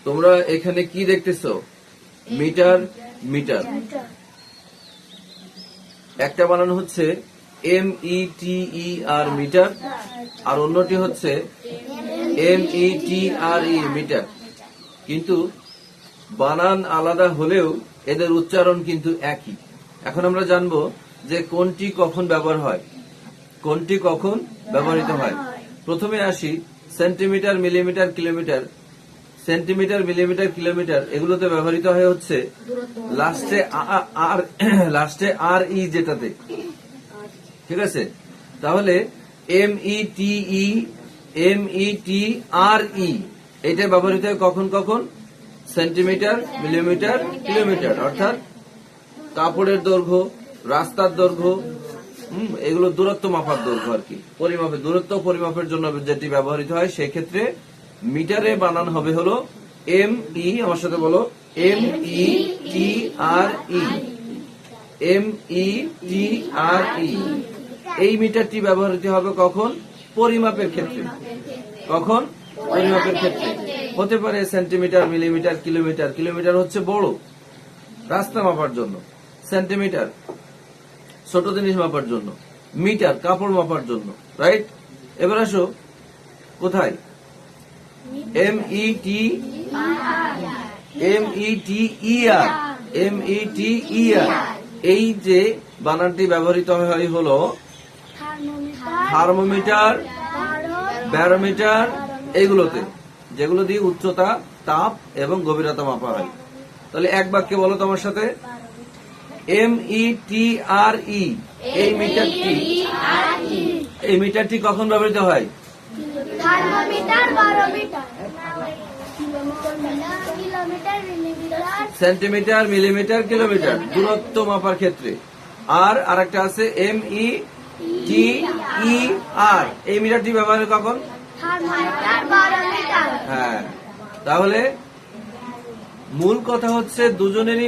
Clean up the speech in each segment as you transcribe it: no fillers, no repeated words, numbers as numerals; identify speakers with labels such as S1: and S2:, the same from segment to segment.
S1: তোমরা এখানে কি দেখতেছো? Metre, metre. একটা বানানো হচ্ছে METER মিটার, আর অন্যটি হচ্ছে METRE মিটার। কিন্তু বানান আলাদা হলেও এদের উচ্চারণ কিন্তু একই। এখন আমরা জানবো যে কোনটি কখন ব্যবহার হয়, কোনটি কখন ব্যবহৃত হয়। প্রথমে আসি centimetre, millimetre, kilometre. Centimetre, millimetre, kilometre এগুলোতে ব্যবহৃত হয় হচ্ছে লাস্টে আর ই যেটাতে, ঠিক আছে? তাহলে METER এটা ব্যবহৃত হয় কখন কখন? Centimetre, millimetre, kilometre. অর্থাৎ কাপড়ের দৈর্ঘ্য, রাস্তার দৈর্ঘ্য, এগুলো দূরত্ব মাপার দৈর্ঘ্য আর কি, পরিমাপের দূরত্ব পরিমাপের জন্য যেটি ব্যবহৃত হয়। সেক্ষেত্রে মিটারে বানান হবে হলো ME, আমার সাথে বলো, METRE। METRE এই মিটারটি ব্যবহৃত হবে কখন? পরিমাপের ক্ষেত্রে। কখন? পরিমাপের ক্ষেত্রে। হতে পারে সেন্টিমিটার, মিলিমিটার, কিলোমিটার। কিলোমিটার হচ্ছে বড়, রাস্তা মাপার জন্য। সেন্টিমিটার ছোট জিনিস মাপার জন্য। মিটার কাপড় মাপার জন্য, রাইট? এবার আসো কোথায়? METER এই যে বানানটি ব্যবহৃত হয় হলো থার্মোমিটার, ব্যারোমিটার এগুলোতে, যেগুলো দিয়ে উচ্চতা, তাপ এবং গভীরতা মাপা হয়। তাহলে এক বাক্যে বলো তোমার সাথে, METRE এই মিটারটি কখন ব্যবহৃত হয়?
S2: Thermometer, barometer,
S1: centimetre, millimetre, kilometre দূরত্ব মাপার ক্ষেত্রে। আর আরেকটা আছে METER এই মিটারটি ব্যবহার কখন?
S2: Thermometer, barometer.
S1: হ্যাঁ, তাহলে মূল কথা হচ্ছে দুজনেরই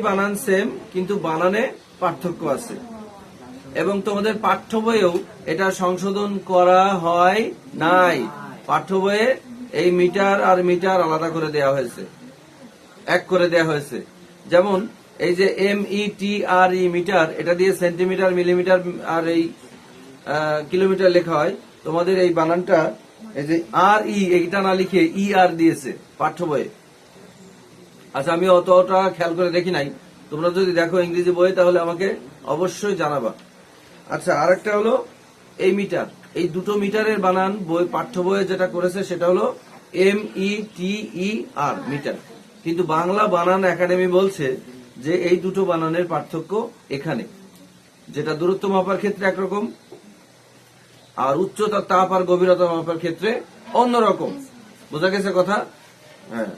S1: বানান সেম, কিন্তু বানানে পার্থক্য আছে। এবং তোমাদের পাঠ্য বইয়েও এটা সংশোধন করা হয় নাই। পাঠ্য বইয়ে এই মিটার আর মিটার আলাদা করে দেওয়া হয়েছে, এক করে দেওয়া হয়েছে। যেমন এই যে METRE মিটার, এটা দিয়ে সেন্টিমিটার, মিলিমিটার আর এই কিলোমিটার লেখা হয়। তোমাদের এই বানানটা এই যে RE এইটা না লিখে ER দিয়েছে পাঠ্য বইয়ে। আচ্ছা, আমি অতটা খেয়াল করে দেখি নাই, তোমরা যদি দেখো ইংরেজি বইয়ে তাহলে আমাকে অবশ্যই জানাবা। আচ্ছা, আরেকটা হলো এই মিটার। এই দুটো মিটারের বানান বই পাঠ্য বইয়ে যেটা করেছে সেটা হলো METER মিটার। কিন্তু বাংলা বানান একাডেমি বলছে যে এই দুটো বানানের পার্থক্য এখানে, যেটা দূরত্ব মাপার ক্ষেত্রে একরকম, আর উচ্চতা, তাপ আর গভীরতা মাপার ক্ষেত্রে অন্যরকম। বোঝা গেছে কথা? হ্যাঁ।